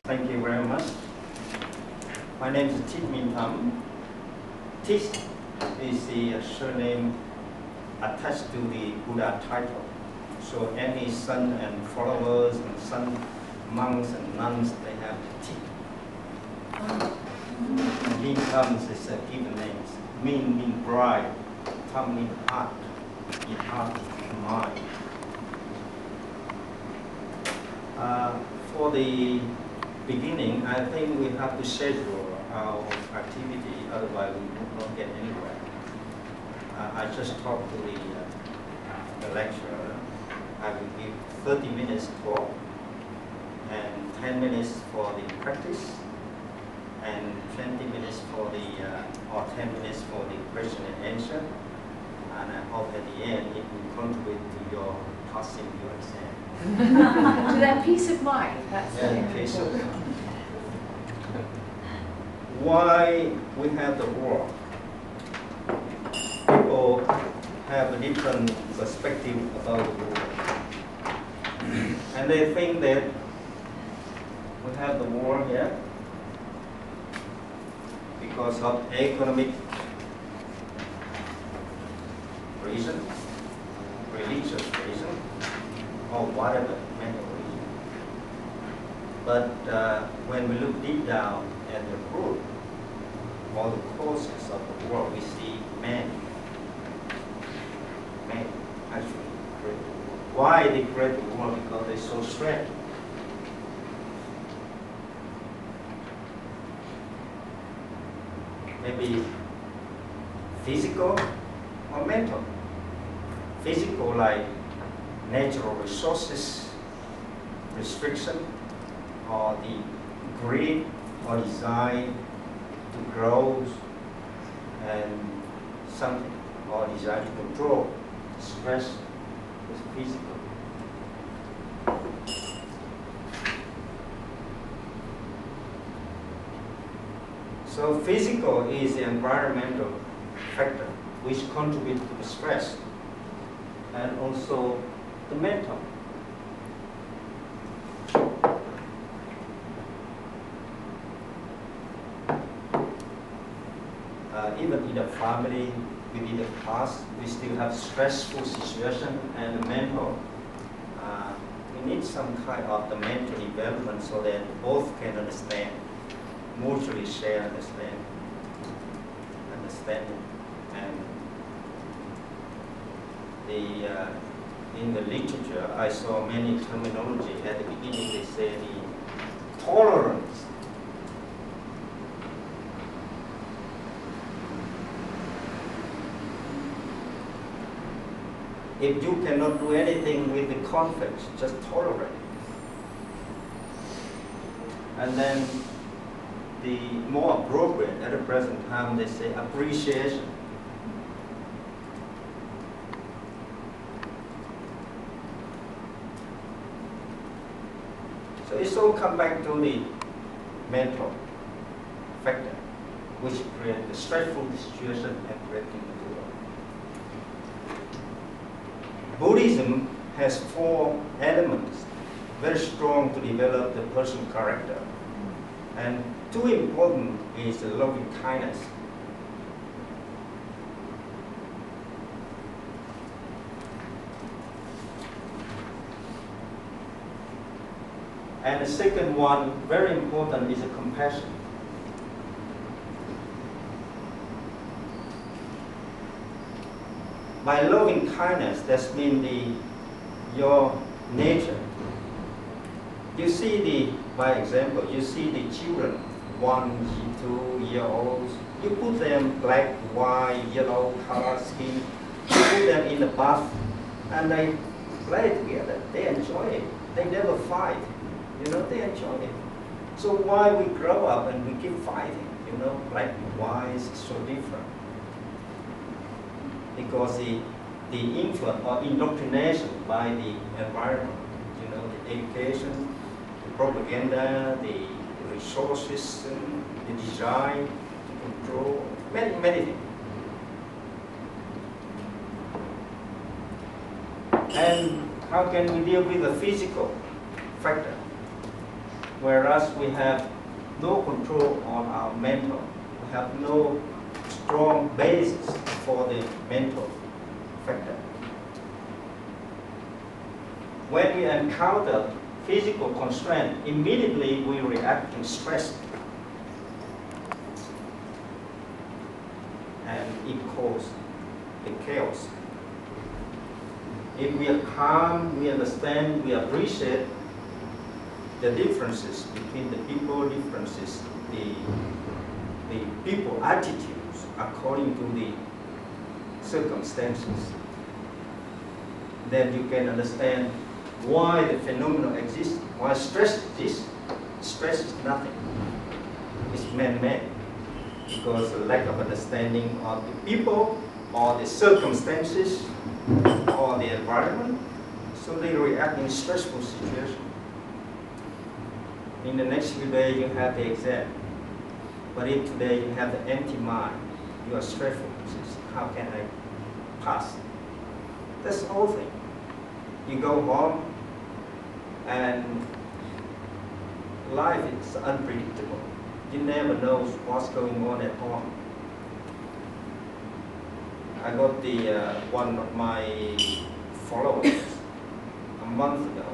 Thank you very much. My name is Thich Minh Tâm. Thich is the surname attached to the Buddha title. So any son and followers and son monks and nuns, they have Thich. Minh Tâm is a given name. Minh means bride, Tâm means heart, in heart, mind. For the beginning, I think we have to schedule our activity, otherwise we will not get anywhere. I just talked to the lecturer. I will give 30 minutes talk and 10 minutes for the practice and 20 minutes for the, or 10 minutes for the question and answer. And I hope at the end it will contribute to your passing your exam. To that peace of mind. That's peace of mind. Why we have the war? People have a different perspective about the war. And they think that we have the war here because of economic reason, religious reason, or whatever mental reason. But when we look deep down at the root, all the causes of the war, we see man actually create the war. Why they create the war? Because they're so stressed. Maybe physical or mental. Physical, like natural resources restriction, or the greed or desire to grow and something, or desire to control. Stress is physical. So physical is the environmental factor which contributes to the stress, and also the mental. Even in the family, within the past, we still have stressful situation, and the mental. We need some kind of the mental development so that both can understand, mutually share understanding. And in the literature, I saw many terminology. At the beginning, they say the tolerance. If you cannot do anything with the conflict, just tolerate it. And then the more appropriate at the present time, they say appreciation. So it's all come back to the mental factor, which creates the stressful situation and creating the war. Buddhism has 4 elements, very strong to develop the person's character. And 2 important is the loving kindness. And the second one, very important, is a compassion. By loving kindness, that means your nature. You see by example, you see the children, 1, 2-year-olds, you put them black, white, yellow, color skin, you put them in the bath, and they play together. They enjoy it. They never fight. You know, they enjoy it. So why we grow up and we keep fighting? You know, black and white is so different. Because the influence or indoctrination by the environment, you know, the education, the propaganda, the resources, the design, the control, many things. And how can we deal with the physical factor? Whereas we have no control on our mental. We have no strong basis for the mental factor. When we encounter physical constraint, immediately we react in stress. And it causes the chaos. If we are calm, we understand, we appreciate the differences between the people, differences, the people attitudes according to the circumstances, then you can understand why the phenomenon exists, why stress exists. Stress is nothing. It's man-made because of lack of understanding of the people or the circumstances or the environment, so they react in stressful situations. In the next few days you have the exam, but if today you have the empty mind, you are stressful. How can I pass? That's the whole thing. You go home and life is unpredictable. You never know what's going on at home. I got one of my followers a month ago.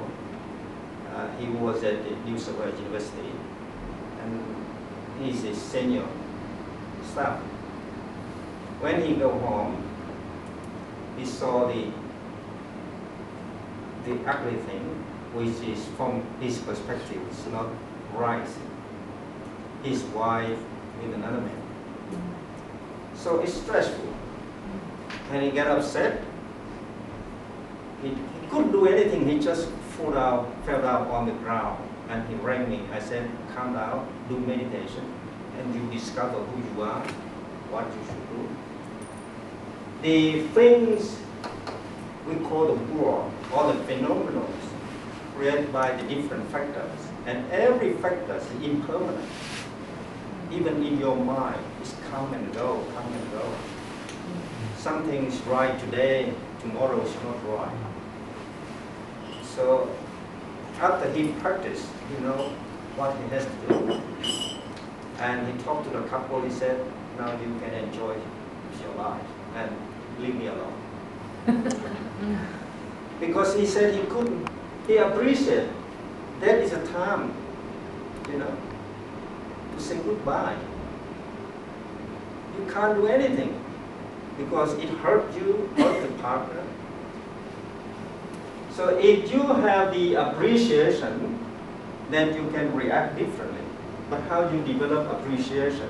He was at the New South Wales University, and he's a senior staff. When he go home, he saw the ugly thing, which is from his perspective, is not right. His wife with another man. So it's stressful. And he got upset. He couldn't do anything. He just fell down on the ground. And he rang me. I said, calm down, do meditation, and you discover who you are, what you should do. The things we call the world, or the phenomena created by the different factors. And every factor is impermanent. Even in your mind, it's come and go, come and go. Something is right today, tomorrow is not right. So after he practiced, he knows what he has to do. And he talked to the couple, he said, now you can enjoy your life and leave me alone. Because he said he couldn't, he appreciated that is a time, to say goodbye. You can't do anything because it hurt you, hurt the partner. So if you have the appreciation, then you can react differently. But how do you develop appreciation?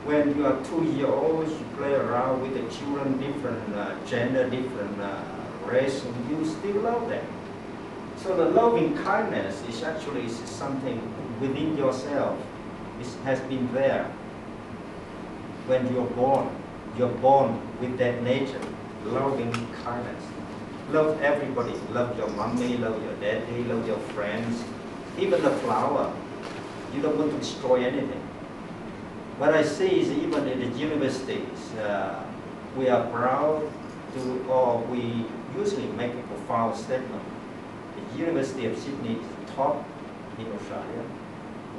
When you are 2-year-olds, you play around with the children, different gender, different race, and you still love them. So the loving kindness is actually something within yourself. It has been there. When you're born with that nature, loving kindness. Love everybody. Love your mommy, love your daddy, love your friends, even the flower. You don't want to destroy anything. What I see is even in the universities, we are proud to, or we usually make a profound statement. The University of Sydney is the top in Australia,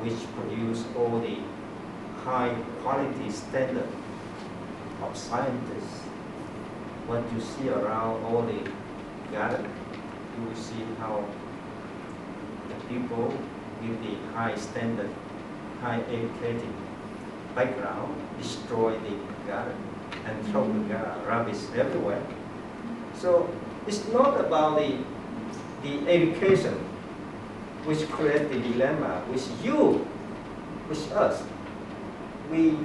which produce all the high quality standard of scientists. What you see around all the garden, you will see how the people with the high standard, high educated background destroy the garden and throw the rubbish everywhere. So it's not about the education which creates the dilemma, which us. We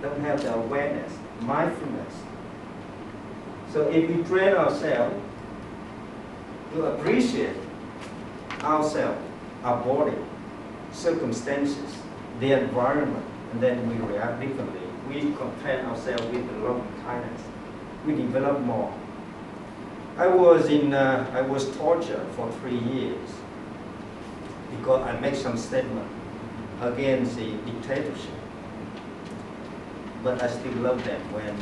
don't have the awareness, mindfulness. So if we train ourselves to appreciate ourselves, our body, circumstances, the environment, and then we react differently. We content ourselves with the loving kindness. We develop more. I was tortured for 3 years because I made some statement against the dictatorship. But I still love them when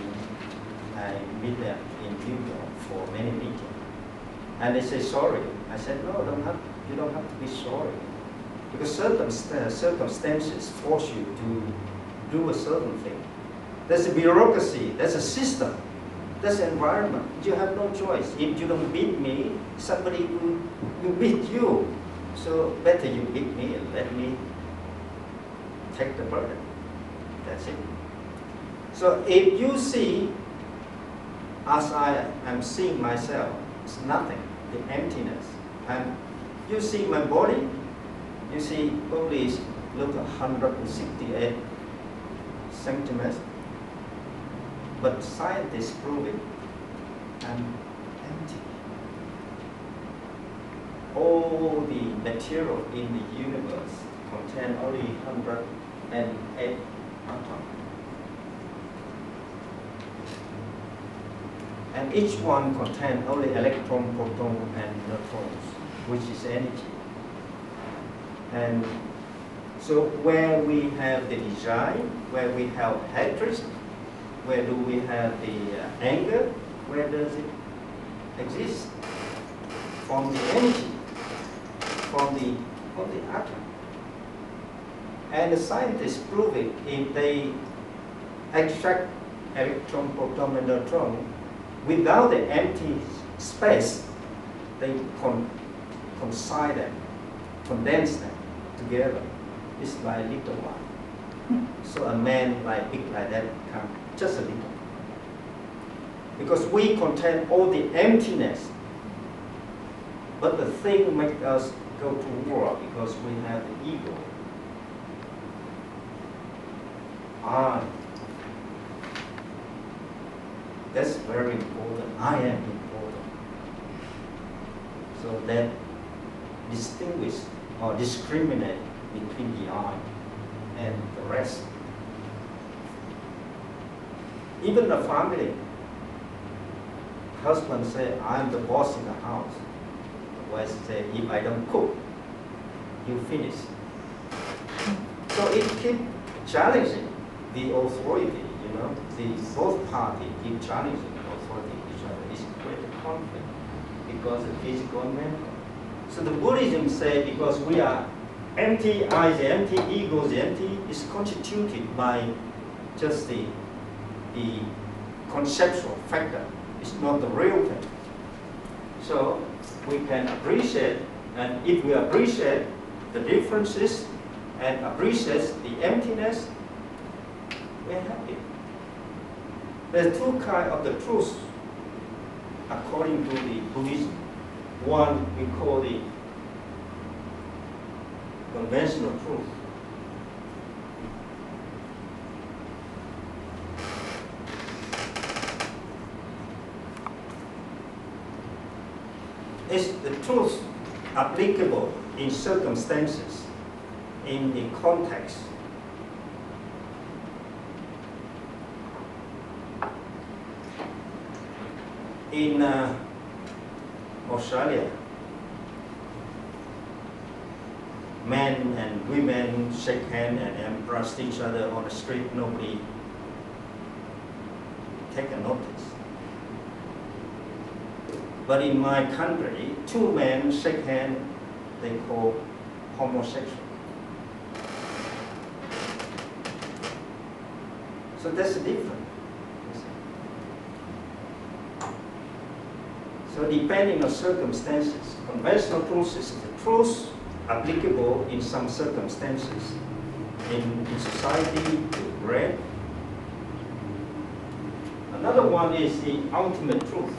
I meet them in New York for many meetings. And they say sorry. I said, no, don't have to. You don't have to be sorry. Because circumstances force you to do a certain thing. There's a bureaucracy, there's a system, there's an environment. You have no choice. If you don't beat me, somebody will beat you. So better you beat me and let me take the burden. That's it. So if you see, as I am seeing myself, it's nothing, the emptiness. And you see my body, you see only look 168 centimeters. But scientists prove it, I'm empty. All the material in the universe contain only 108 atoms. And each one contains only electron, proton, and neutrons, which is energy. And so where we have the desire, where we have hatred, where do we have the anger, where does it exist? From the energy, from the atom. And the scientists prove it. If they extract electron, proton, and neutron, without the empty space, they condense them, condense them together. It's like a little one. So a man like big like that can just a little. Because we contain all the emptiness. But the thing makes us go to war because we have the ego. That's very important. I am important. So that distinguish or discriminate between the I and the rest. Even the family. Husband say, I'm the boss in the house. The wife say, if I don't cook, you finish. So it keeps challenging the authority, you know. Both parties keep challenging the authority of each other. It's creating conflict because of physical and mental. So the Buddhism say because we are empty, I is empty, ego is empty, is constituted by just the conceptual factor. It's not the real thing. So we can appreciate, and if we appreciate the differences and appreciate the emptiness, we're happy. There are two kinds of the truth according to the Buddhism. One we call the conventional truth. It's the truth applicable in circumstances, in the context. In Australia, men and women shake hands and embrace each other on the street. Nobody take a notice. But in my country, two men shake hands, they call homosexual. So that's different. So depending on circumstances, conventional truth is the truth applicable in some circumstances. In society, with bread. Another one is the ultimate truth.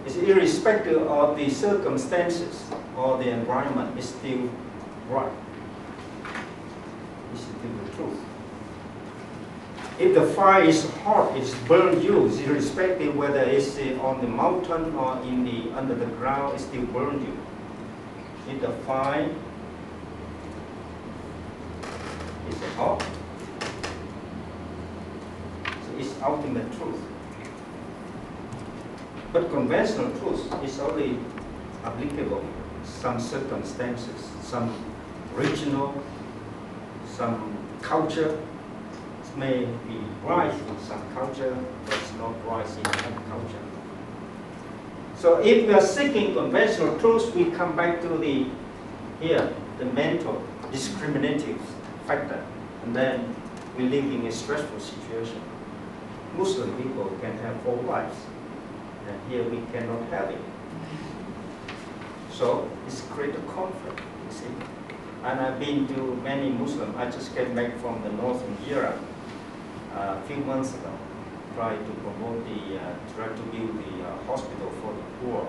It's irrespective of the circumstances or the environment, it's still right. It's still the truth. If the fire is hot, it's burn you, it's irrespective whether it's on the mountain or in the under the ground, it still burn you. If the fire is hot, so it's ultimate truth. But conventional truth is only applicable in some circumstances, some regional, some culture, may be right in some culture, but it's not right in another culture. So if we are seeking conventional truths, we come back to the mental discriminative factor, and then we live in a stressful situation. Muslim people can have 4 wives, and here we cannot have it. So it's created a conflict, you see. And I've been to many Muslims. I just came back from the northern Europe a few months ago, tried to promote tried to build the hospital for the poor,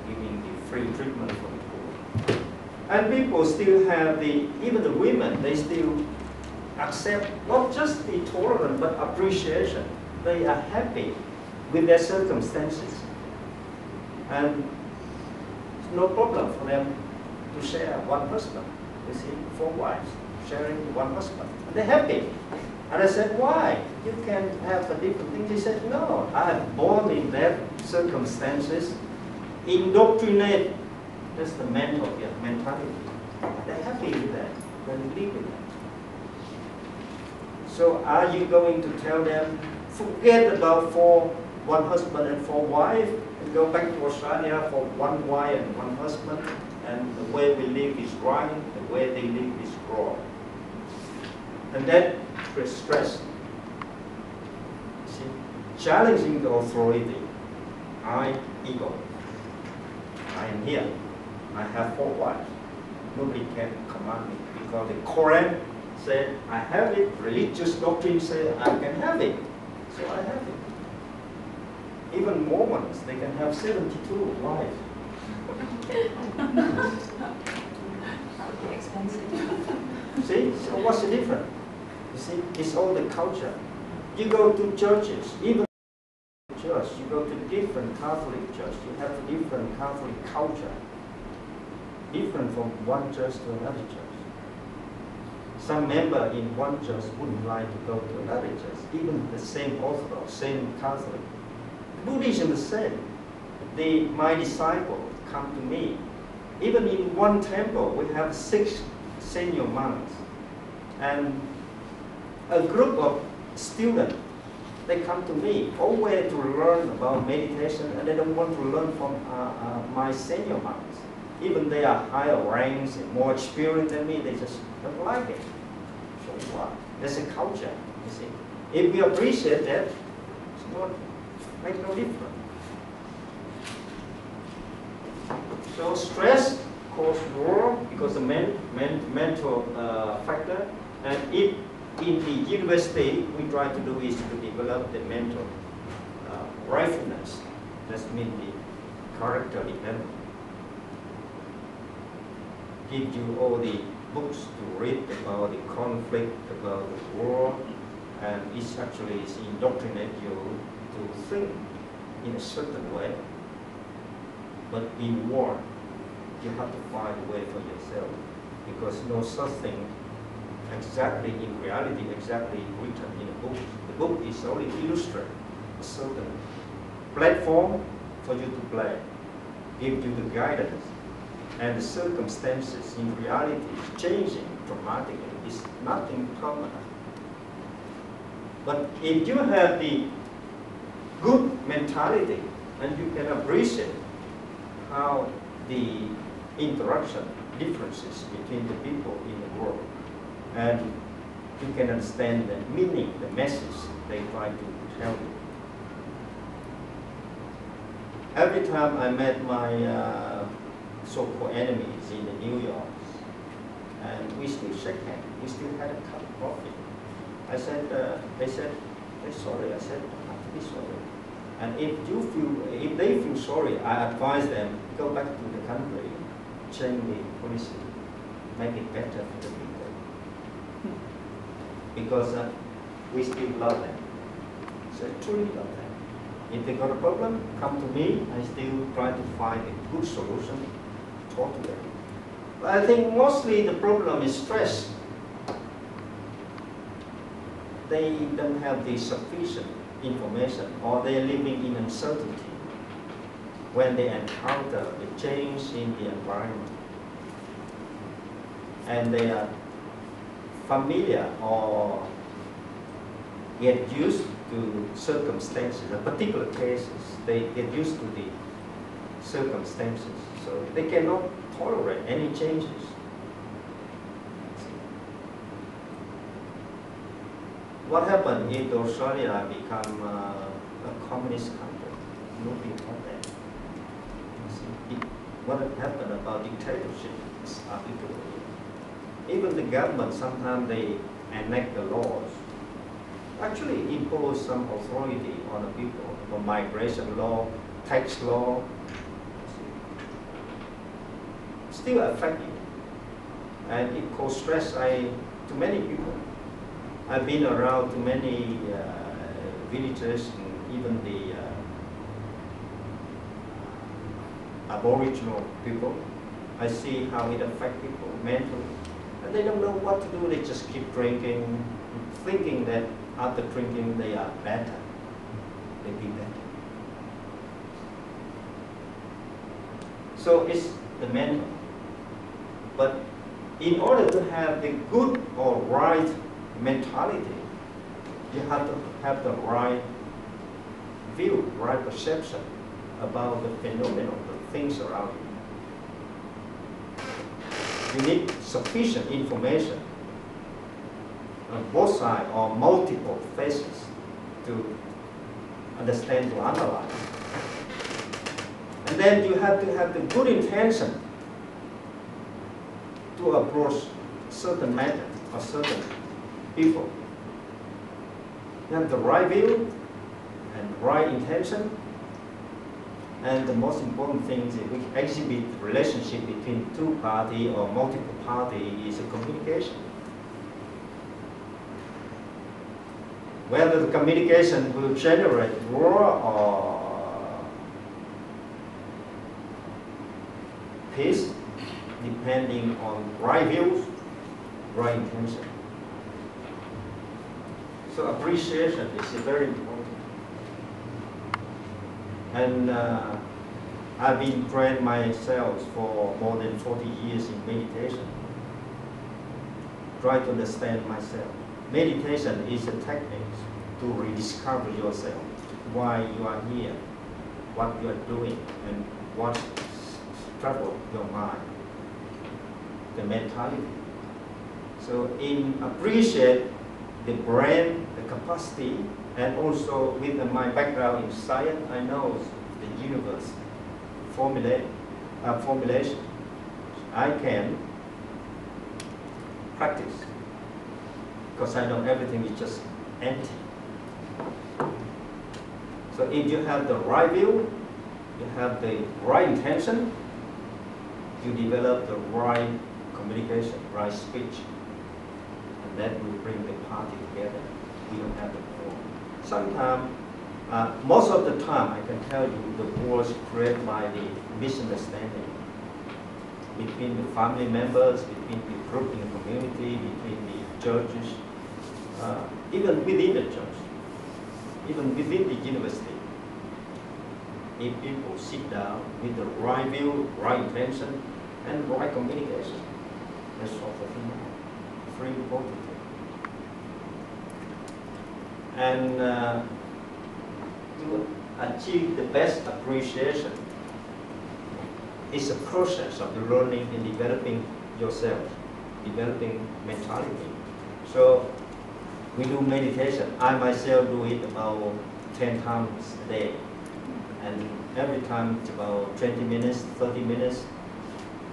giving the free treatment for the poor. And people still have even the women, they still accept not just the tolerance, but appreciation. They are happy with their circumstances. And it's no problem for them to share one husband. You see, 4 wives sharing one husband. And they're happy. And I said, why? You can have a different thing. He said, no, I am born in that circumstances, indoctrinate. That's the mentality. They're happy with that. They live with that. So are you going to tell them, forget about one husband and 4 wives, and go back to Australia for 1 wife and 1 husband, and the way we live is right, the way they live is wrong? And that creates stress. See, challenging the authority. Ego. I am here. I have 4 wives. Nobody can command me because the Quran said I have it. Religious doctrine said I can have it. So I have it. Even Mormons, they can have 72 wives. Expensive. See, so what's the difference? You see, it's all the culture. You go to churches, even church, you go to different Catholic church, you have a different Catholic culture, different from one church to another church. Some member in one church wouldn't like to go to another church, even the same Orthodox, same Catholic. Buddhism is the same. My disciples come to me. Even in one temple, we have 6 senior monks. And a group of students, they come to me, always to learn about meditation, and they don't want to learn from my senior monks. Even they are higher ranks and more experienced than me, they just don't like it. So what? There's a culture, you see. If we appreciate that, it's not make no difference. So stress causes war because the mental factor, and if in the university we try to do is to develop the mental rightfulness. That means the character development. Give you all the books to read about the conflict, about the war, and it actually is indoctrinate you to think in a certain way. But in war, you have to find a way for yourself, because no such thing exactly in reality, exactly written in a book. The book is only illustrate a certain platform for you to play, give you the guidance, and the circumstances in reality is changing dramatically. It's nothing permanent. But if you have the good mentality, and you can appreciate how the interaction, differences between the people in the world, and you can understand the meaning, the message they try to tell you. Every time I met my so-called enemies in the New York, and we still shake hands, we still had a cup of coffee. I said, they said, they're sorry. I said, I have to be sorry. And if they feel sorry, I advise them, go back to the country, change the policy, make it better for the people. Because we still love them. So I truly love them. If they got a problem, come to me. I still try to find a good solution, talk to them. But I think mostly the problem is stress. They don't have the sufficient information, or they are living in uncertainty when they encounter the change in the environment. And they are familiar or get used to circumstances, particular cases. They get used to the circumstances, so they cannot tolerate any changes. What happened if Australia become a communist country? Looking at that. What happened about dictatorship is applicable. Even the government, sometimes they enact the laws, actually impose some authority on the people, on migration law, tax law, still affect you. And it causes stress to many people. I've been around to many villages, and even the Aboriginal people. I see how it affects people mentally. And they don't know what to do. They just keep drinking, thinking that after drinking they are better. They be better. So it's the mental. But in order to have the good or right mentality, you have to have the right view, right perception about the phenomenon, the things around you. You need sufficient information on both sides or multiple faces to understand, to analyze. And then you have to have the good intention to approach certain matter or certain people. You have the right view and right intention. And the most important thing is we exhibit relationship between two parties or multiple parties is a communication. Whether the communication will generate war or peace, depending on right views, right intention. So appreciation is very important. And I've been trained myself for more than 40 years in meditation. Try to understand myself. Meditation is a technique to rediscover yourself, why you are here, what you are doing, and what troubles your mind, the mentality. So in appreciate the brain, the capacity, and also with my background in science, I know the universe formulation. I can practice because I know everything is just empty. So if you have the right view, you have the right intention, you develop the right communication, right speech, and that will bring the party together. We don't have the war. Sometimes, most of the time, I can tell you, the wars created by the misunderstanding between the family members, between the group in the community, between the churches, even within the church, even within the university. If people sit down with the right view, right intention, and right communication, that's all the thing. Very important. And to achieve the best appreciation is a process of learning and developing yourself, developing mentality. So we do meditation. I myself do it about 10 times a day. And every time it's about 20 minutes, 30 minutes.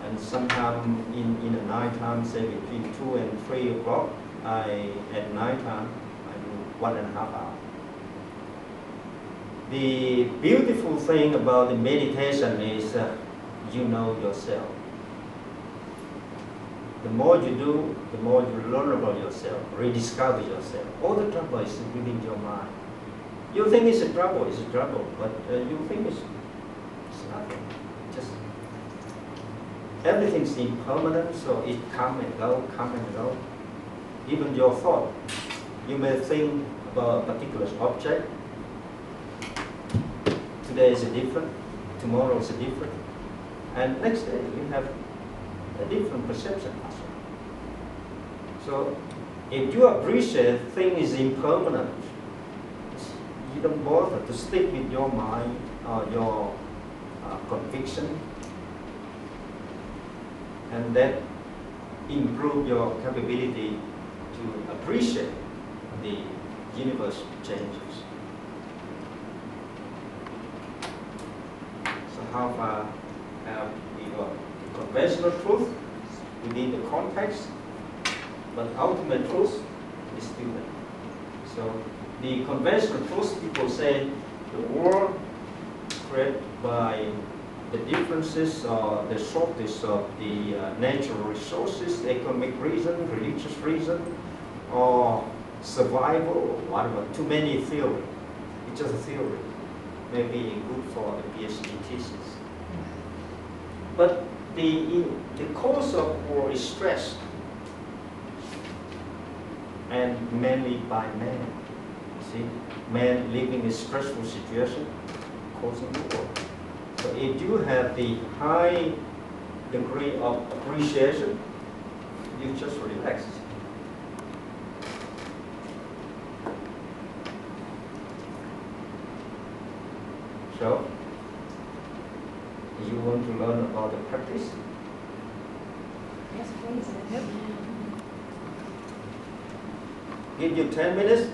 And sometimes in the night time, say between 2 and 3 o'clock, at night time, I do 1.5 hours. The beautiful thing about the meditation is you know yourself. The more you do, the more you learn about yourself, rediscover yourself. All the trouble is within your mind. You think it's a trouble, but you think it's nothing. Just everything's impermanent, so it come and go. Even your thought, you may think about a particular object. Today is different, tomorrow is different, and next day you have a different perception as well. So if you appreciate things is impermanent, you don't bother to stick with your mind or your conviction, and that improve your capability to appreciate the universe changes. So how far have we got the conventional truth within the context, but ultimate truth is still there. So the conventional truth, people say the world created by the differences or the shortage of the natural resources, economic reason, religious reason, or survival, or whatever. Too many theory. It's just a theory. Maybe good for the PhD thesis. But the cause of war is stress, and mainly by man. See, man living in a stressful situation causing the war. So if you have the high degree of appreciation, you just relax. So, you want to learn about the practice? Yes, please. Yep. Give you 10 minutes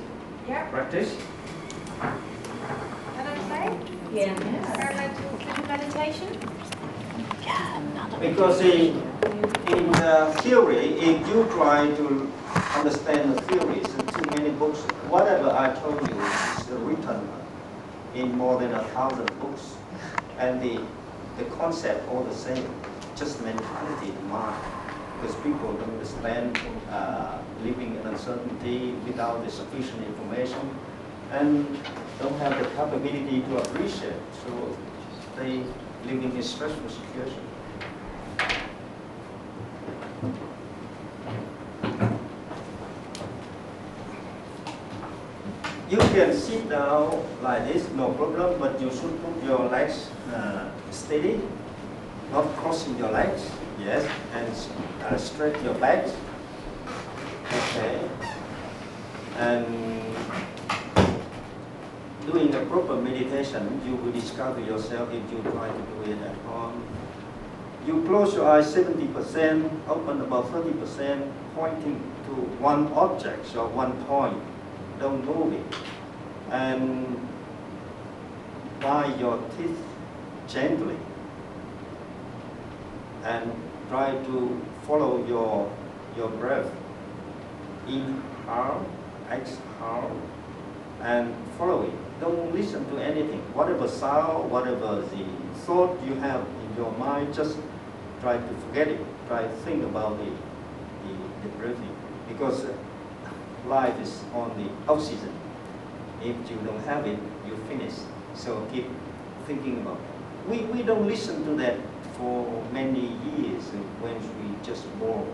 Yeah. practice. Can I say? Yeah. Parallel meditation? Because in theory, if you try to understand the theories in too many books, whatever I told you is written in more than 1,000 books, and the concept all the same, just mentality in mind. Because people don't understand living in uncertainty without the sufficient information, and don't have the capability to appreciate, so they live in a stressful situation. You can sit down like this, no problem, but you should put your legs steady, not crossing your legs, yes, and straight your back. Okay. And doing a proper meditation, you will discover yourself if you try to do it at home. You close your eyes 70%, open about 30%, pointing to one object or one point. Don't move it. And bite your teeth gently. And try to follow your breath. Inhale, exhale, and follow it. Don't listen to anything. Whatever sound, whatever the thought you have in your mind, just try to forget it. Try to think about the breathing. Because life is on the oxygen. If you don't have it, you finish. So keep thinking about it. We don't listen to that for many years when we just born.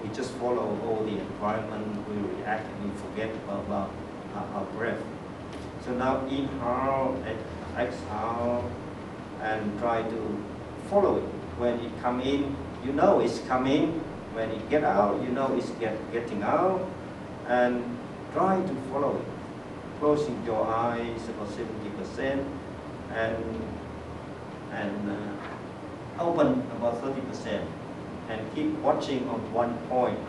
We just follow all the environment, we react, and we forget about our breath. So now inhale and exhale, and try to follow it. When it come in, you know it's coming. When it get out, you know it's getting out. And try to follow it. Closing your eyes about 70%, and open about 30%. And keep watching on one point.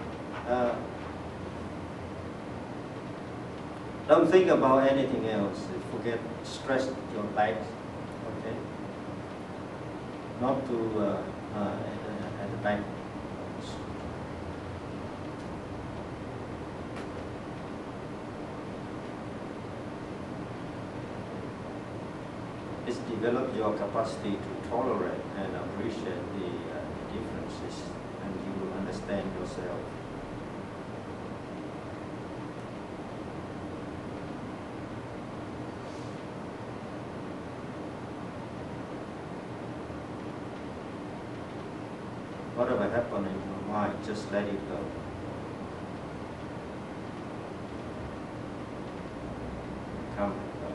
Don't think about anything else. Forget stress your legs. Okay. Not to at the back. It's develop your capacity to tolerate and appreciate the differences, and you will understand yourself. Whatever happens in your mind, just let it go. Come and go.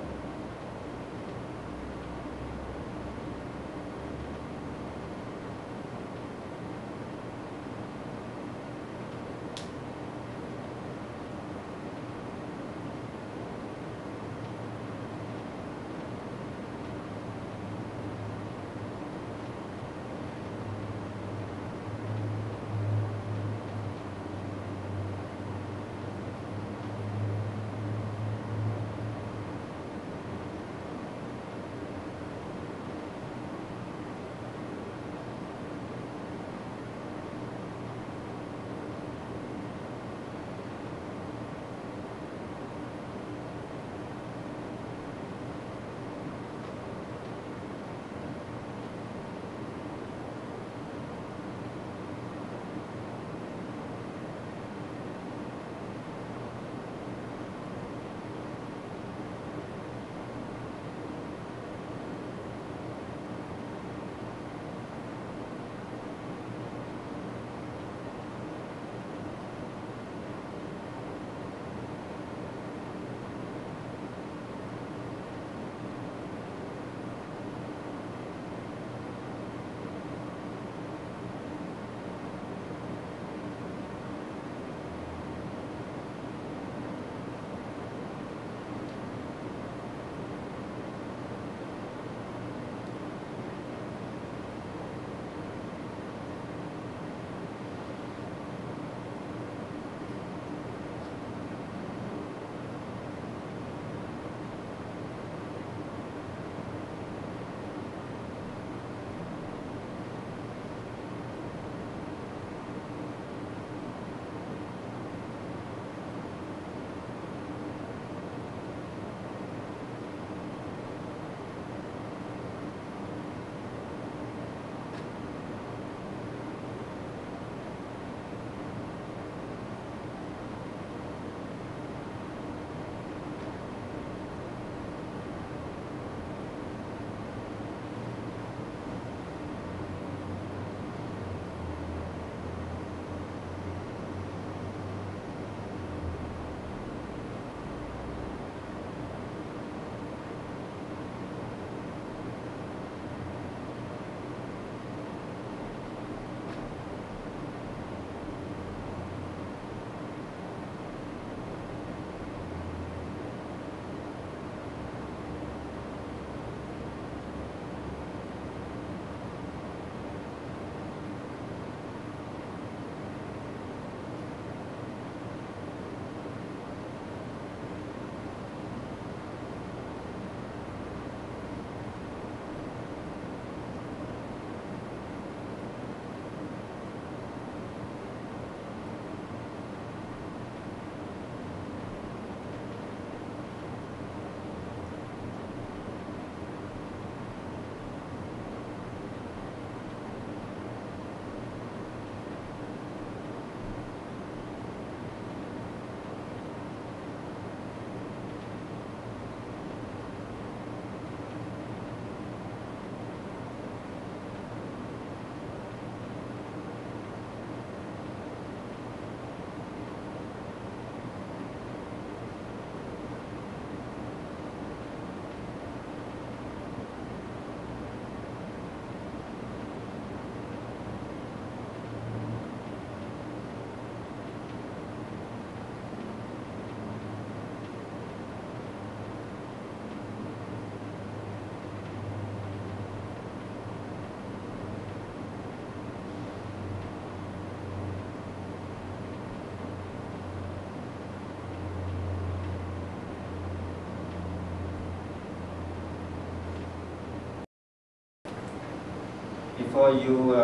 before you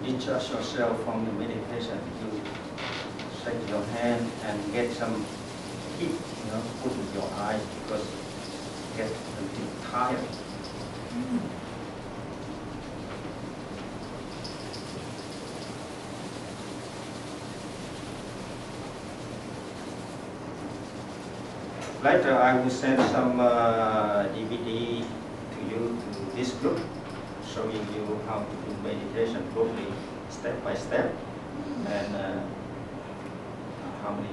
discharge yourself from the meditation, you shake your hand and get some heat, put in your eyes because you get a bit tired. Later, I will send some DVD to you, to this group, showing you how to do meditation properly, step by step. And how many?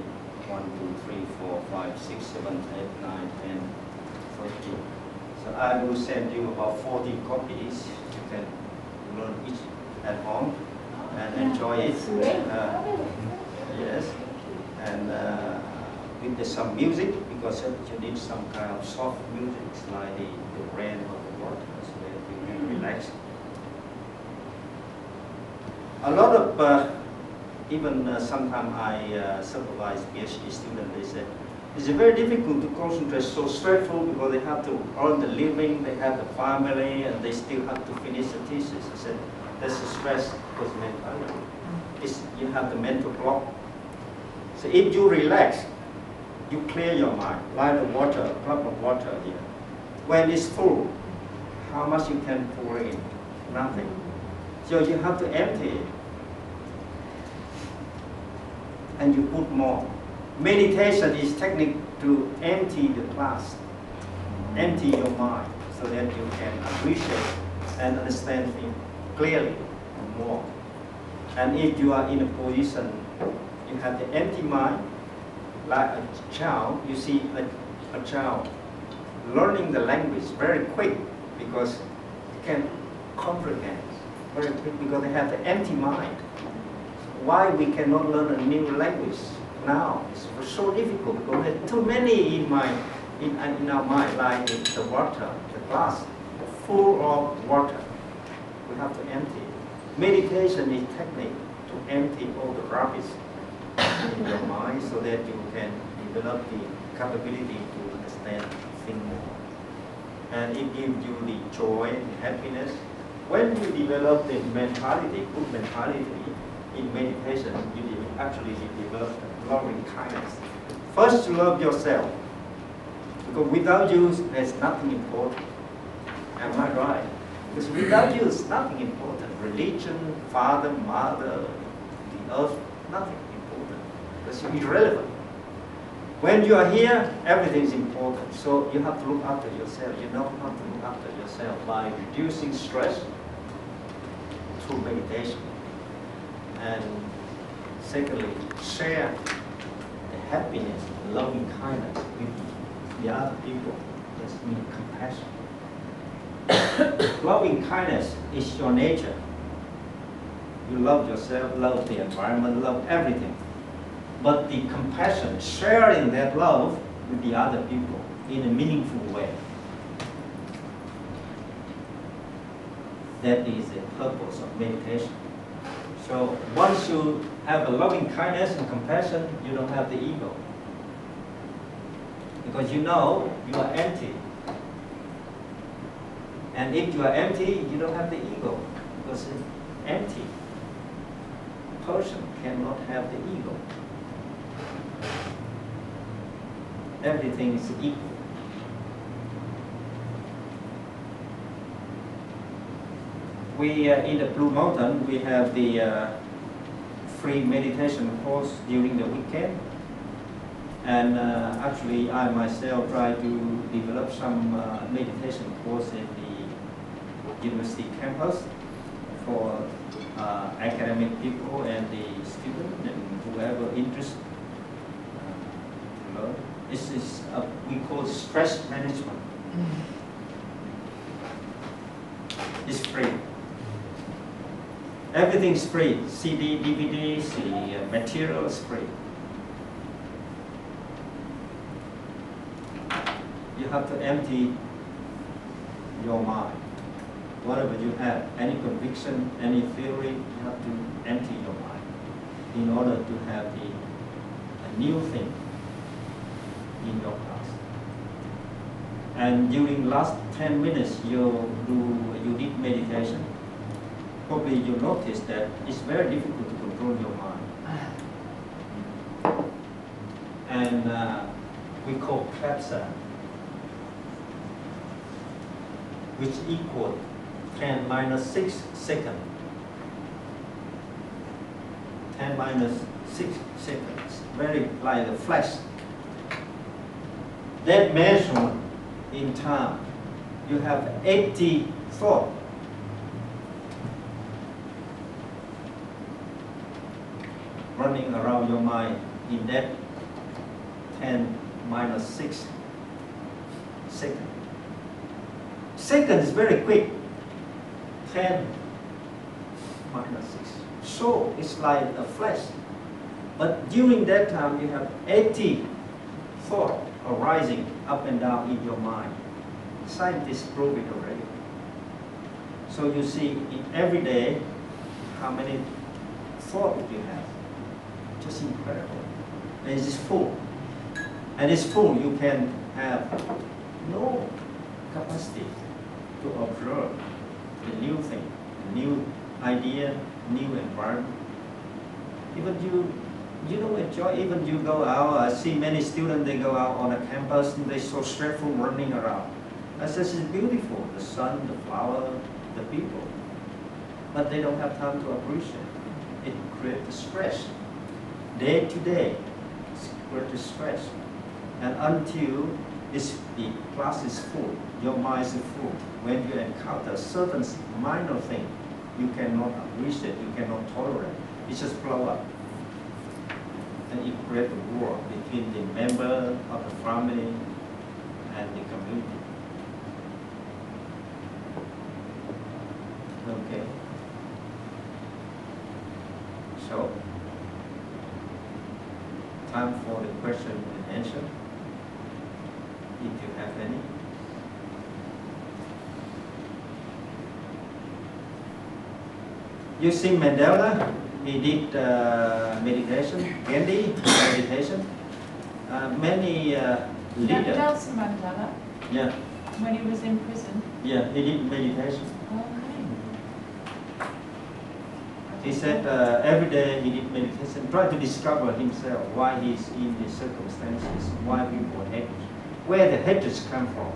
1, 2, 3, 4, 5, 6, 7, 8, 9, 10, 14. So I will send you about 40 copies. You can learn each at home and enjoy it. Yes. And with some music, because you need some kind of soft music, like the rain or the water, so that you can relax. A lot of, even sometimes I supervise PhD students, they say, it's very difficult to concentrate, so stressful because they have to earn the living, they have the family, and they still have to finish the thesis. I said, that's the stress because mentality. You have the mental block. So if you relax, you clear your mind, like the water, a cup of water here. When it's full, how much you can pour in? Nothing. So you have to empty it. And you put more. Meditation is technique to empty the glass, empty your mind, so that you can appreciate and understand things clearly and more. And if you are in a position, you have the empty mind, like a child, you see a child learning the language very quick because they can comprehend very quick because they have the empty mind. Why we cannot learn a new language now? It's so difficult because there are too many in our mind, like the water, the glass, full of water. We have to empty it. Meditation is technique to empty all the rubbish in your mind so that you can develop the capability to understand things more. And it gives you the joy and happiness. When you develop the mentality, good mentality, in meditation, you actually develop loving kindness. First, you love yourself. Because without you, there's nothing important. Am I right? Because without you, there's nothing important. Religion, father, mother, the earth, nothing important. Because you're irrelevant. When you are here, everything is important. So you have to look after yourself. You know how to look after yourself by reducing stress through meditation. And secondly, share the happiness, loving kindness with the other people. That's means compassion. Loving kindness is your nature. You love yourself, love the environment, love everything. But the compassion, sharing that love with the other people in a meaningful way. That is the purpose of meditation. So once you have a loving kindness and compassion, you don't have the ego. Because you know you are empty. And if you are empty, you don't have the ego. Because an empty person cannot have the ego. Everything is equal. We, in the Blue Mountain, we have the free meditation course during the weekend. And actually, I myself try to develop some meditation course at the university campus for academic people and the student and whoever interested to learn. This is we call stress management. It's free. Everything is free. CD, DVDs, the material is free. You have to empty your mind. Whatever you have, any conviction, any theory, you have to empty your mind in order to have a new thing in your class. And during last 10 minutes, you did meditation. probably you notice that it's very difficult to control your mind. And we call klepsa, which equal 10 minus 6 seconds. 10 minus 6 seconds, very like a flash. That measurement in time, you have 80 thoughts. Running around your mind in that 10 minus 6 seconds. Second is very quick. 10 minus 6. So it's like a flash. But during that time, you have 80 thoughts arising up and down in your mind. Scientists prove it already. So you see, in every day, how many thoughts you have. Just incredible. And it's full. And it's full, you can have no capacity to observe the new thing, the new idea, new environment. Even you don't enjoy, even you go out, I see many students, they go out on a campus and they're so stressful running around. I said, it's beautiful, the sun, the flower, the people. But they don't have time to appreciate. It creates stress. Day to day, it creates stress. And until the class is full, your mind is full. When you encounter certain minor thing, you cannot appreciate, you cannot tolerate. It just blow up. And it creates a war between the member of the family and the community. Okay. So, time for the question and answer. If you have any. You see Mandela, he did meditation, Gandhi, meditation. Many leaders. Nelson Mandela, Yeah, when he was in prison. yeah, he did meditation. Okay. He said every day he did meditation, try to discover himself, why he's in these circumstances, why people hate, where the hatreds come from.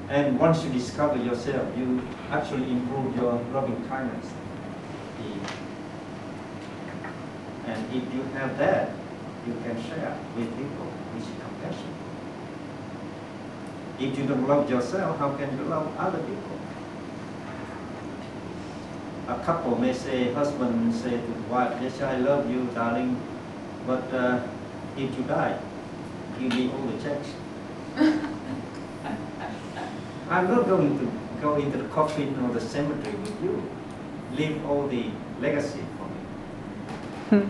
And once you discover yourself, you actually improve your loving kindness. And if you have that, you can share with people with compassion. If you don't love yourself, how can you love other people? A couple may say, husband say to the wife, yes, I love you, darling, but if you die, give me all the checks. I'm not going to go into the coffin or the cemetery with you. Leave all the legacy for me.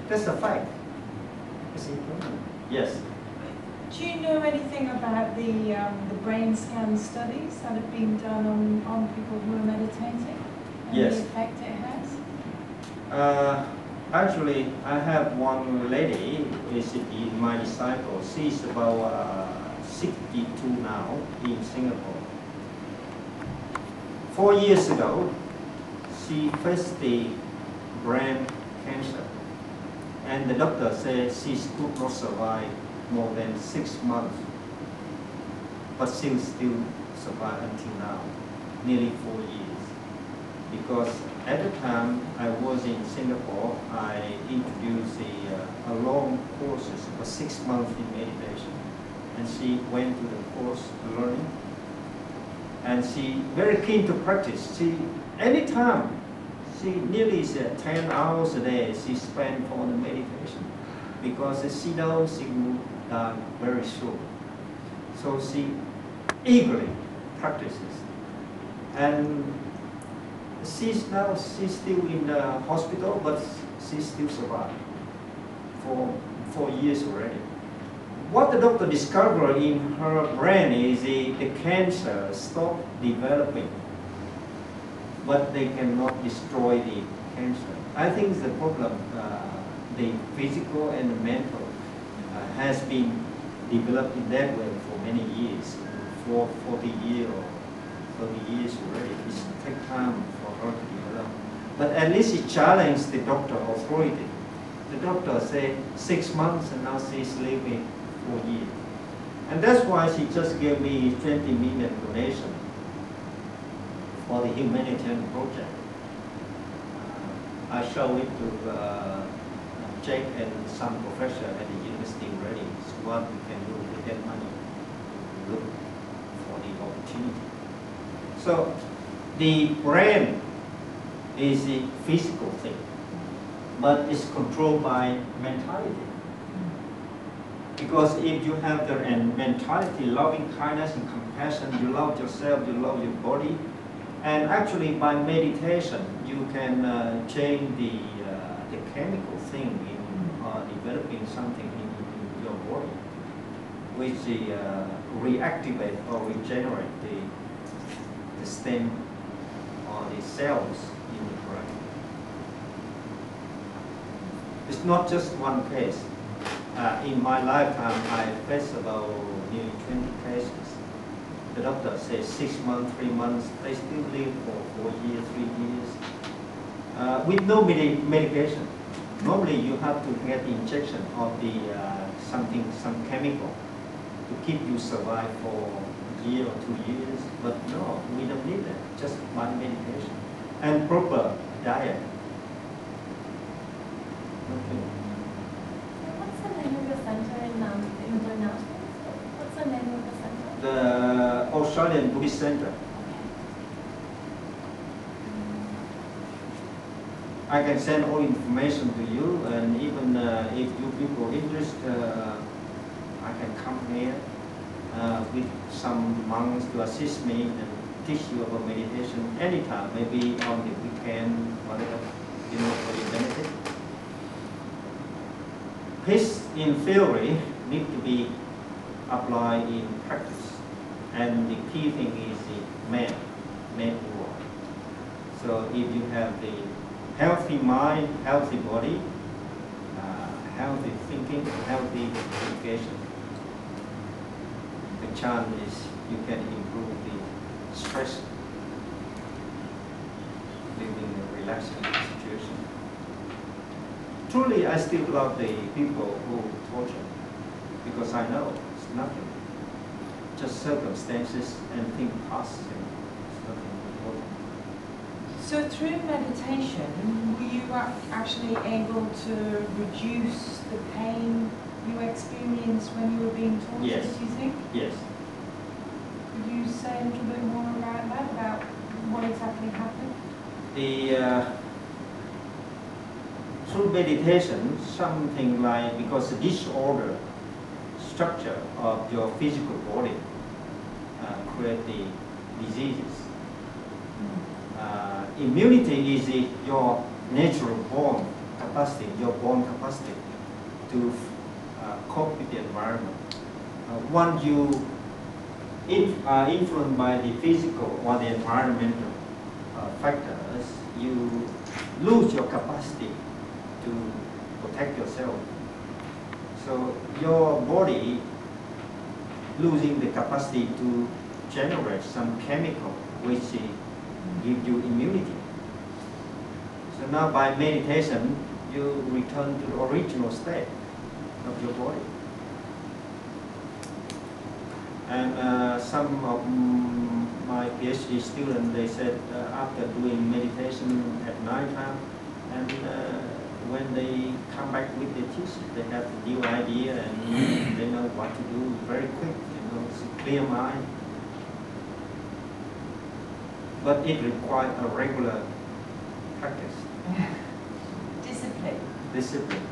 That's a fact. It's important. Yes. Do you know anything about the brain scan studies that have been done on people who are meditating? And Yes. the effect it has? Actually, I have one lady, is my disciple. She's about 62 now in Singapore. 4 years ago, she faced the brain cancer. And the doctor said she could not survive more than 6 months. But she still survived until now, nearly 4 years. Because at the time I was in Singapore, I introduced a long courses for 6 months in meditation. And she went to the course learning. And she very keen to practice. She, anytime, she nearly 10 hours a day she spent for the meditation. Because she knows she will die very soon. So she eagerly practices. And she's still in the hospital, but she still survived for 4 years already. What the doctor discovered in her brain is the cancer stopped developing, but they cannot destroy the cancer. I think the problem, the physical and the mental, has been developed in that way for many years, for 40 years or 30 years already. It takes time for her to develop. But at least she challenged the doctor authority. The doctor said 6 months and now she's living 4 years. And that's why she just gave me 20 million donation for the humanitarian project. I show it to Jake and some professor at the university already. So what we can do with that money, look for the opportunity. So the brain is a physical thing, but it's controlled by mentality. Because if you have the mentality, loving kindness and compassion, you love yourself, you love your body, and actually by meditation you can change the chemical thing in developing something in your body, which reactivate or regenerate the stem or the cells in the brain. It's not just one case. In my lifetime, I faced about nearly 20 cases. The doctor says 6 months, 3 months, they still live for 4 years, 3 years, with no medication. Normally, you have to get the injection of the some chemical to keep you survive for a year or 2 years. But no, we don't need that. Just by medication and proper diet. Okay. What's the name of the center in Illinois now? What's the name of the center? The Australian Buddhist Center. I can send all information to you, and even if you people interested, I can come here with some monks to assist me and teach you about meditation anytime, maybe on the weekend, whatever, you know, for your benefit. This, in theory, need to be applied in practice, and the key thing is the man work. So if you have the healthy mind, healthy body, healthy thinking, healthy education, the chance is you can improve the stress, living a relaxing situation. Truly, I still love the people who torture, because I know it's nothing, just circumstances and things pass. It's nothing important. So through meditation, were you actually able to reduce the pain you experienced when you were being tortured, Yes. do you think? Yes. Could you say a little bit more about that, about what exactly happened? Through meditation, something like, because the disorder structure of your physical body create the diseases. Immunity is your natural born capacity, your born capacity to cope with the environment. Once you are influenced by the physical or the environmental factors, you lose your capacity to protect yourself. So your body losing the capacity to generate some chemical which give you immunity. So now by meditation, you return to the original state of your body. And some of my PhD students, they said after doing meditation at night time, and when they come back with the thesis, they have a new idea and they know what to do very quick, you know, it's a clear mind. But it requires a regular practice. Discipline. Discipline.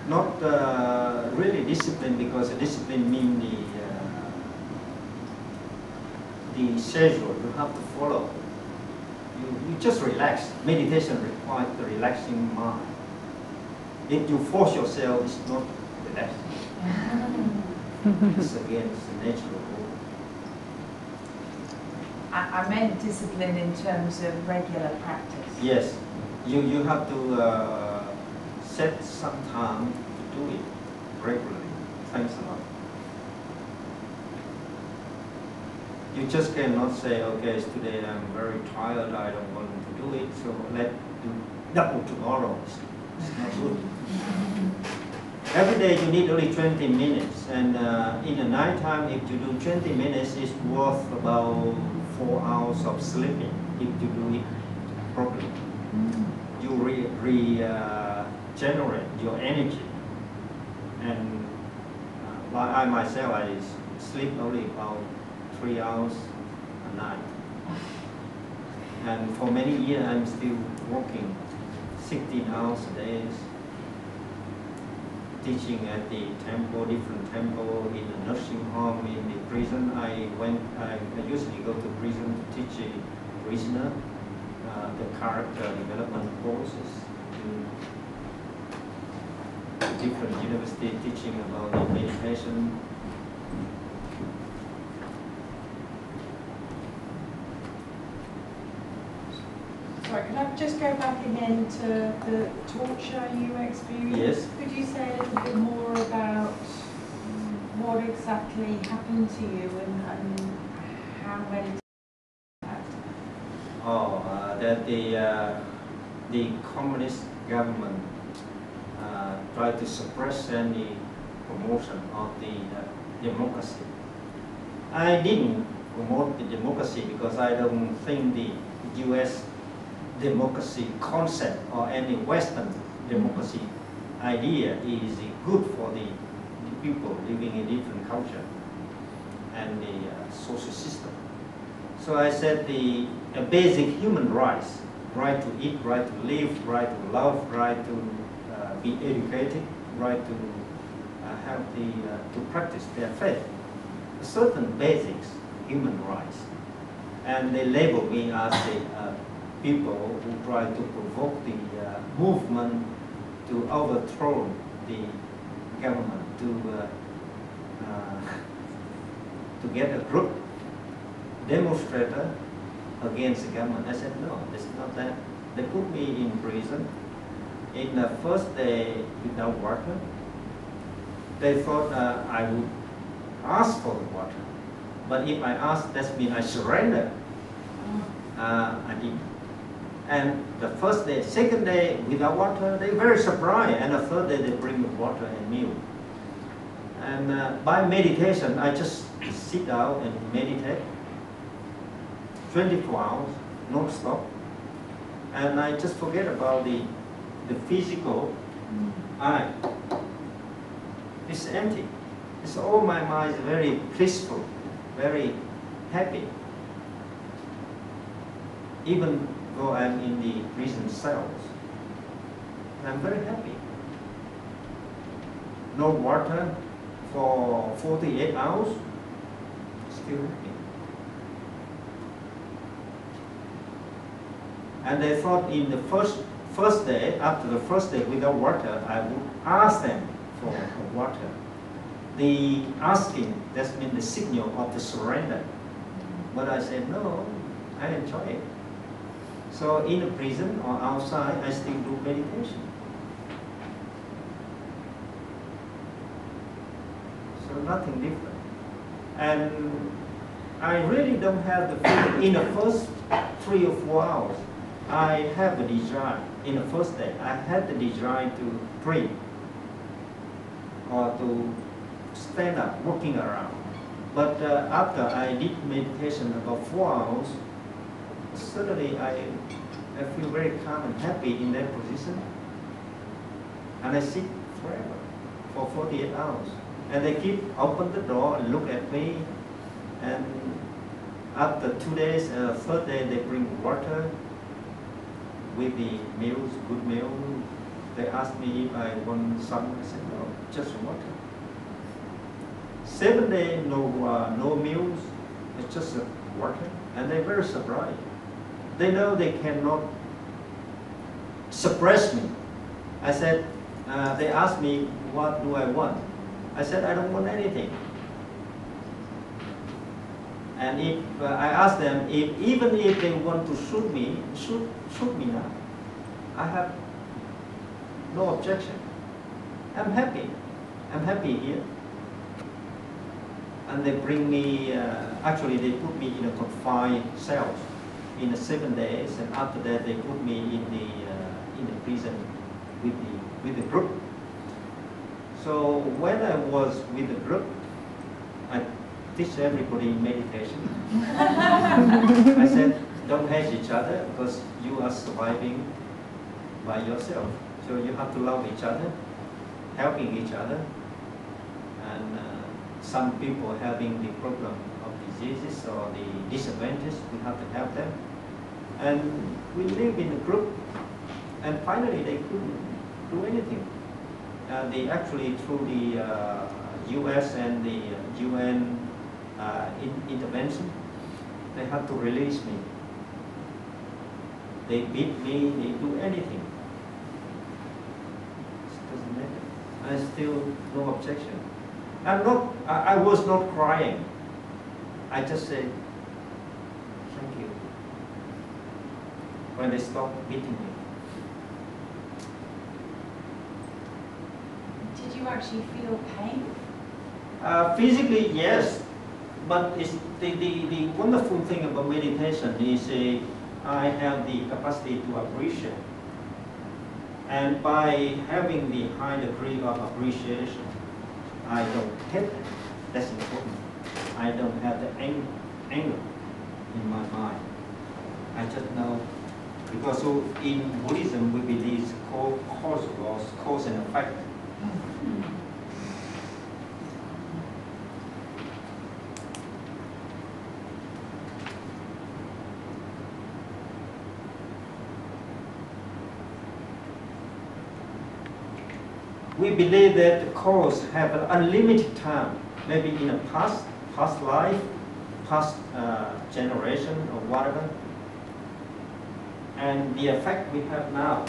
Not really discipline, because discipline means the schedule you have to follow. You just relax. Meditation requires the relaxing mind. If you force yourself, it's not relaxing. It's against the natural law. I meant discipline in terms of regular practice. Yes, you have to set some time to do it regularly. Thanks a lot. You just cannot say, okay, today I'm very tired, I don't want to do it, so let's do double tomorrow. It's not good. Every day you need only 20 minutes, and in the night time, if you do 20 minutes, it's worth about 4 hours of sleeping if you do it properly. You regenerate your energy. And I myself, I sleep only about 3 hours a night. And for many years, I'm still working 16 hours a day, teaching at the temple, different temple, in the nursing home, in the prison. I usually go to prison to teach a prisoner the character development courses in different university, teaching about the meditation. Sorry, can I just go back again to the torture you experienced? Yes. Could you say a little bit more about what exactly happened to you and how many times? That the communist government tried to suppress any promotion of the democracy. I didn't promote the democracy because I don't think the U.S. democracy concept or any Western democracy idea is good for the people living in different culture and the social system. So I said the basic human rights, right to eat, right to live, right to love, right to be educated, right to have to practice their faith, certain basics human rights. And they label me as the people who try to provoke the movement to overthrow the government, to get a group demonstrator against the government. I said, no, it's not that. They put me in prison. In the first day without water, they thought I would ask for the water. But if I asked, that means I surrender. I didn't. And the first day, second day without water, they're very surprised. And the third day they bring me water and meal. And by meditation, I just sit down and meditate 24 hours, non-stop. And I just forget about the physical eye. It's empty. It's all my mind is very peaceful, very happy. Even though I'm in the prison cells, I'm very happy. No water for 48 hours, still happy. And they thought in the first day, after the first day without water, I would ask them for water. The asking, that means the signal of the surrender. But I said, no, I enjoy it. So in the prison or outside, I still do meditation. So nothing different. And I really don't have the feeling. In the first 3 or 4 hours, I have a desire. In the first day, I had the desire to pray or to stand up, walking around. But after I did meditation about 4 hours, suddenly I feel very calm and happy in that position. And I sit forever, for 48 hours. And they keep open the door and look at me. And after 2 days, third day, they bring water with the meals, good meal. They asked me if I want some. I said, no, just water. 7 days, no meals, it's just water. And they're very surprised. They know they cannot suppress me. I said, they asked me, what do I want? I said, I don't want anything. And if I asked them, even if they want to shoot me now. I have no objection. I'm happy. I'm happy here. And they bring me, actually they put me in a confined cell in 7 days, and after that they put me in the prison with the group. So when I was with the group, I teach everybody meditation. I said, don't hate each other because you are surviving by yourself. So you have to love each other, helping each other. And some people having the problem of diseases or the disadvantages, we have to help them. And we live in a group, and finally they couldn't do anything. They actually, through the US and the UN intervention, they had to release me. They beat me, they do anything. It doesn't matter. I still no objection. I was not crying. I just said, thank you. When they stopped beating me. Did you actually feel pain? Physically, yes. But it's the wonderful thing about meditation is I have the capacity to appreciate. And by having the high degree of appreciation, I don't hate them. That's important. I don't have the anger in my mind. I just know, because in Buddhism we believe cause laws, cause and effect. We believe that the cause have an unlimited time, maybe in a past life, past generation or whatever. And the effect we have now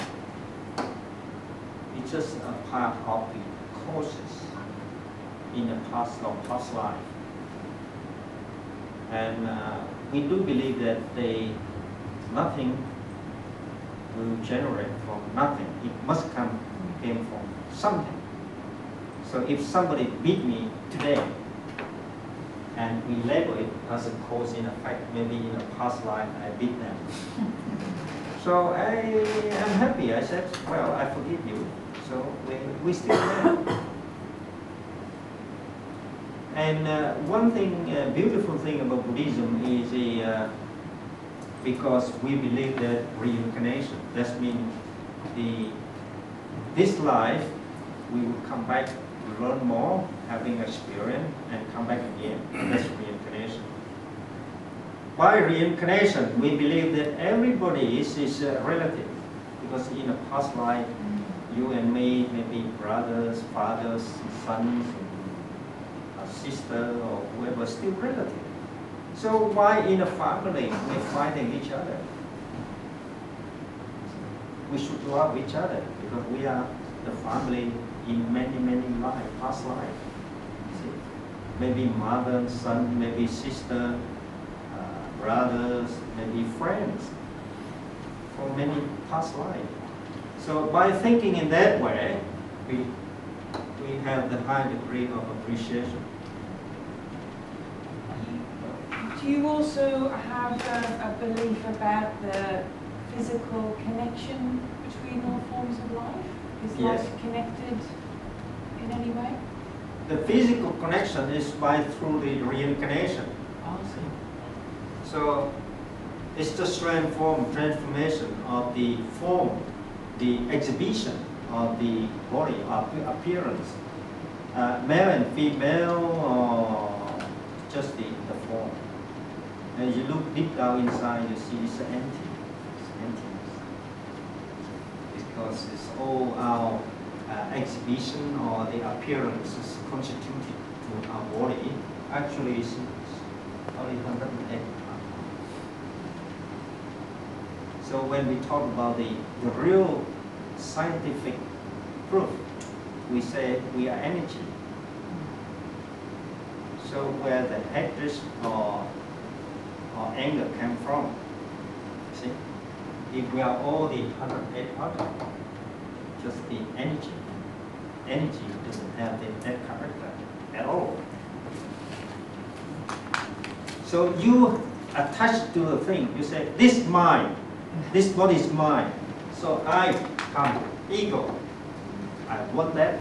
is just a part of the causes in the past or past life. And we do believe that nothing will generate from nothing. It must came from something. So if somebody beat me today, and we label it as a cause and effect, maybe in a past life I beat them. So I am happy. I said, well, I forgive you. So we still there. And one thing, beautiful thing about Buddhism is because we believe that reincarnation. That means this life we will come back, learn more, having experience, and come back again. That's reincarnation. By reincarnation, we believe that everybody is relative, because in a past life, you and me may be brothers, fathers, sons, a sister, or whoever, still relative. So why in a family we're fighting each other? We should love each other, because we are the family in many, many lives, past life. See? Maybe mother, son, maybe sister, brothers, maybe friends, for many past lives. So by thinking in that way, we have the high degree of appreciation. Do you also have a belief about the physical connection between all forms of life? Is Yes. life connected in any way? The physical connection is through the reincarnation. Awesome. So it's just transformation of the form, the exhibition of the body, appearance, male and female, or just the form. And you look deep down inside, you see it's empty. It's emptiness. Because it's all our exhibition or the appearance is constituted to our body. Actually, it's only 108. So when we talk about the real scientific proof, we say we are energy. So where the hatred or anger came from, see? If we are all the 108 atoms, just the energy doesn't have that character at all. So you attach to the thing. You say, this is mine. This body is mine. So I come, ego. I want that.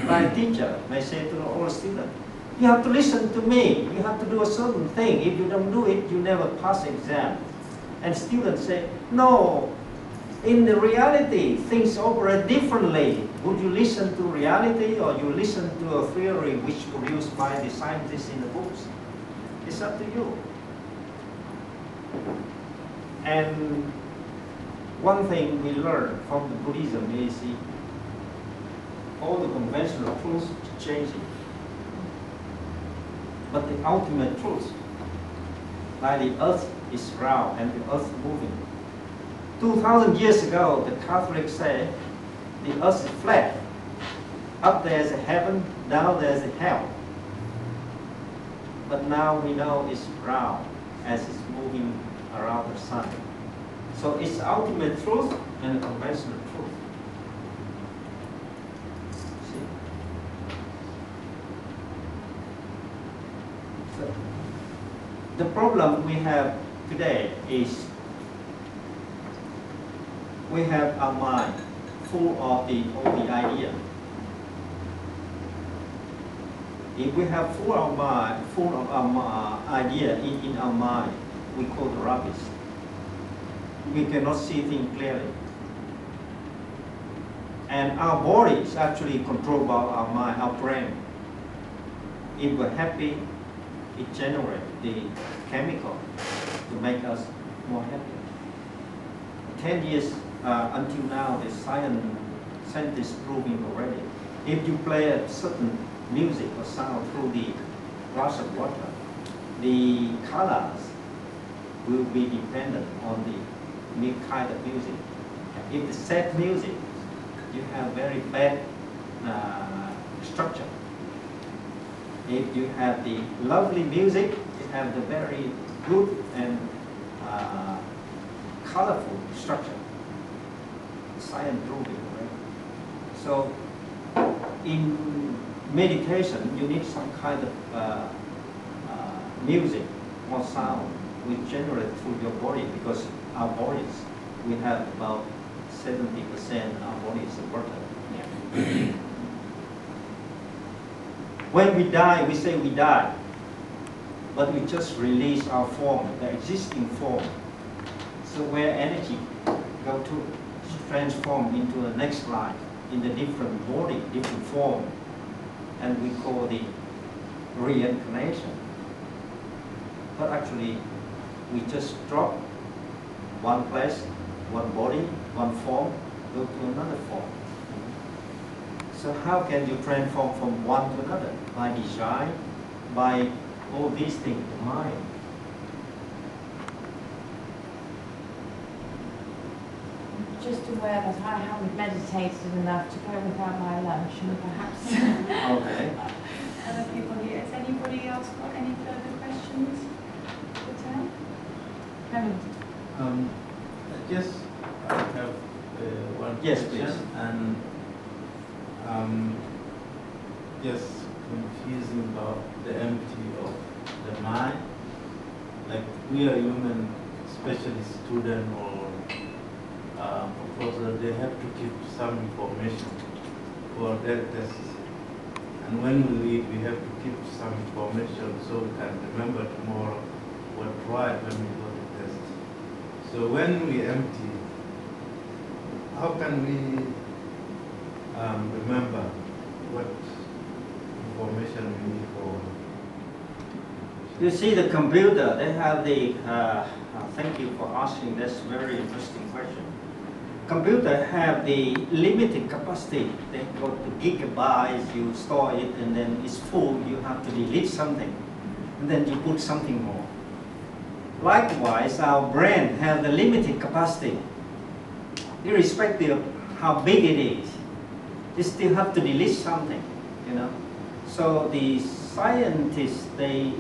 My teacher may say to all students, you have to listen to me. You have to do a certain thing. If you don't do it, you never pass exam. And students say, no, in the reality, things operate differently. Would you listen to reality or you listen to a theory which produced by the scientists in the books? It's up to you. And one thing we learn from the Buddhism is all the conventional truths changing. But the ultimate truth, like the earth is round and the earth moving. 2,000 years ago, the Catholics say the earth is flat. Up there is a heaven, down there is a hell. But now we know it's round as it's moving around the sun. So it's ultimate truth and a conventional truth. See? So the problem we have today is we have our mind full of all the idea. If we have full of our idea in our mind, we call it rubbish. We cannot see things clearly. And our body is actually controlled by our mind, our brain. If we're happy, it generates the chemical to make us more happy. 10 years until now, the scientists proving already. If you play a certain music or sound through the glass of water, the colors will be dependent on the kind of music. If it's sad music, you have very bad structure. If you have the lovely music, you have the very good and colorful structure. Science proving, right? So in meditation, you need some kind of music or sound which generate through your body, because our bodies, we have about 70% our body is water. Yeah. When we die, we say we die, but we just release our form, the existing form. So where energy go to transform into the next life, in the different body, different form, and we call the reincarnation. But actually, we just drop one place, one body, one form, go to another form. So how can you transform from one to another? By design, by all these things, the mind. Just aware that I haven't meditated enough to go without my lunch, and perhaps Okay. Other people here. Has anybody else got any further questions for Tam? Just I have one Yes, question, please. and just confusing about the empty of the mind. Like we are human, especially student or professor, they have to keep some information for their tests. And when we read, we have to keep some information so we can remember tomorrow what right when we go to test. So when we empty, how can we remember what information we need for? You see the computer, they have the, thank you for asking this very interesting question. Computer have the limited capacity. They go to gigabytes, you store it, and then it's full, you have to delete something, and then you put something more. Likewise, our brain have the limited capacity. Irrespective of how big it is, you still have to delete something, you know. So the scientists, the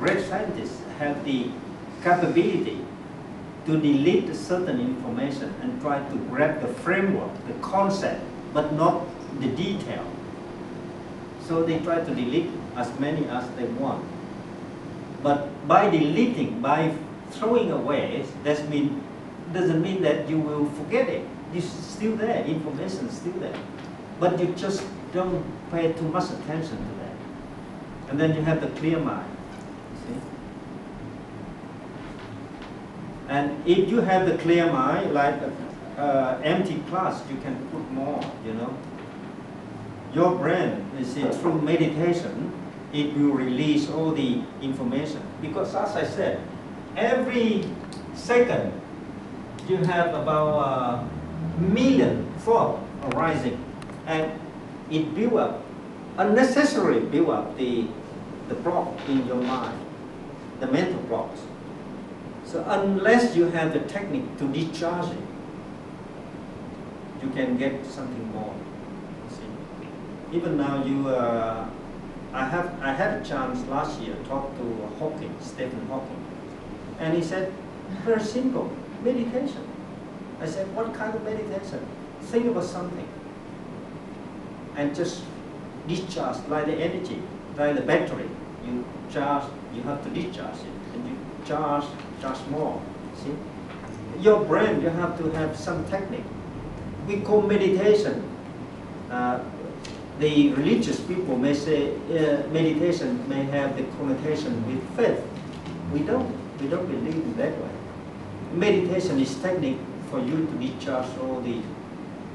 great scientists have the capability to delete certain information and try to grab the framework, the concept, but not the detail. So they try to delete as many as they want. But by deleting, by throwing away, doesn't mean that you will forget it. It's still there, information is still there. But you just don't pay too much attention to that. And then you have the clear mind. See? And if you have the clear mind, like empty class, you can put more, you know. Your brain, you see, through meditation, it will release all the information. Because as I said, every second you have about a million thoughts arising. And it build up, unnecessarily build up the block in your mind, the mental blocks. So unless you have the technique to discharge it, you can get something more. See? Even now, I had a chance last year to talk to Stephen Hawking, and he said, very simple, meditation. I said, what kind of meditation? Think about something, and just discharge, like the energy, like the battery. You charge, you have to discharge it, and you charge more. See, your brain, you have to have some technique. We call meditation. The religious people may say meditation may have the connotation with faith. We don't believe in that way. Meditation is technique for you to discharge all the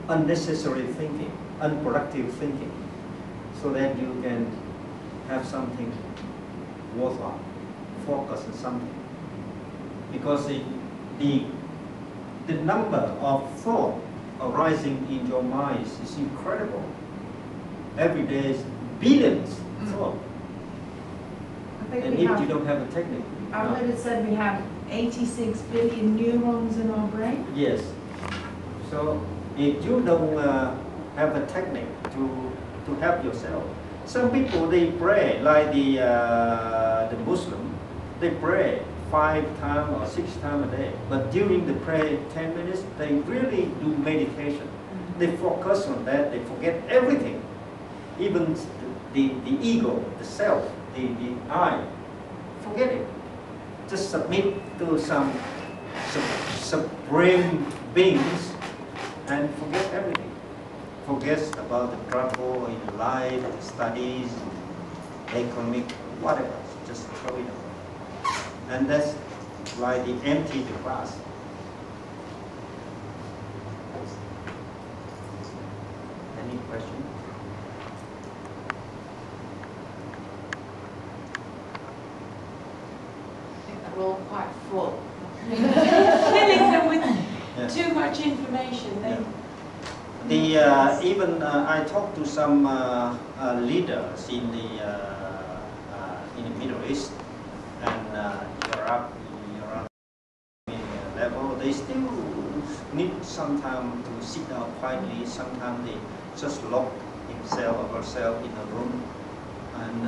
unnecessary thinking, unproductive thinking, so that you can have something worthwhile, focus on something. Because the number of thoughts arising in your mind is incredible. Every day is billions of thoughts. And if you don't have a technique. I heard it said we have 86 billion neurons in our brain. Yes. So if you don't have a technique to help yourself, some people they pray like the Muslim, they pray 5 times or 6 times a day. But during the prayer 10 minutes, they really do meditation. They focus on that. They forget everything, even the ego, the self, the I. Forget it. Just submit to some supreme beings and forget everything. Forget about the trouble in life, studies, economic, whatever. Just throw it away. And that's why they empty the glass. Any question? We're all quite full. Filling them with too much information. Even I talked to some leaders in the Middle East and Europe level. They still need some time to sit down quietly. Sometimes they just lock himself or herself in a room and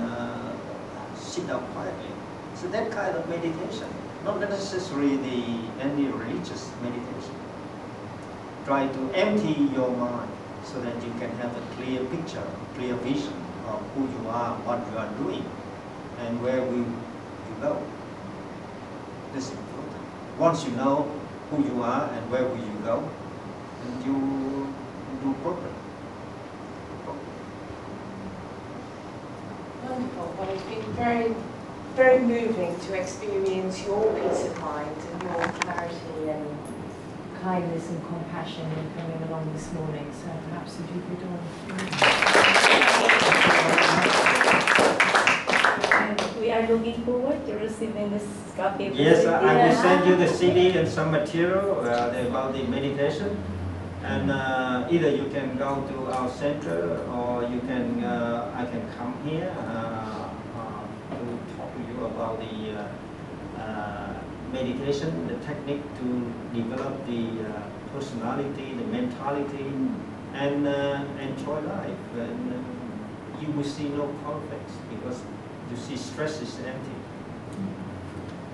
sit down quietly. So that kind of meditation, not necessarily any religious meditation. Try to empty your mind so that you can have a clear picture, clear vision of who you are, what you are doing, and where will you go. This is important. Once you know who you are and where will you go, and you do properly. Wonderful. Well, it's been very, very moving to experience your peace of mind and your clarity and kindness and compassion in coming along this morning. So perhaps if you could all. We are looking forward to receiving this copy. Yes, I will send you the CD and some material about the meditation. And either you can go to our center or you can, I can come here to talk to you about the meditation, the technique to develop the personality, the mentality, and enjoy life. And you will see no conflicts because you see stress is empty.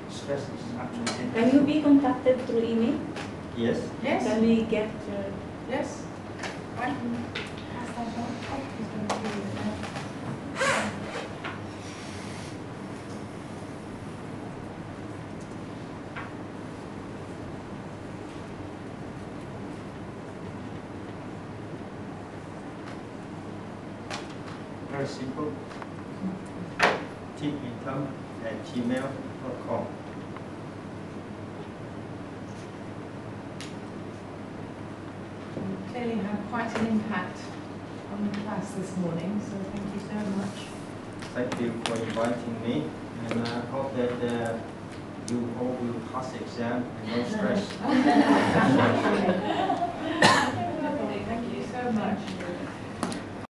Stress is actually empty. Can you be contacted through email? Yes. Yes. Can we get Yes. Pass that on. Oh, he's going to do it now. very simple. thichminhtam@gmail.com. You clearly had quite an impact on the class this morning, so thank you so much. Thank you for inviting me, and I hope that you all will pass the exam and no stress. Thank you so much.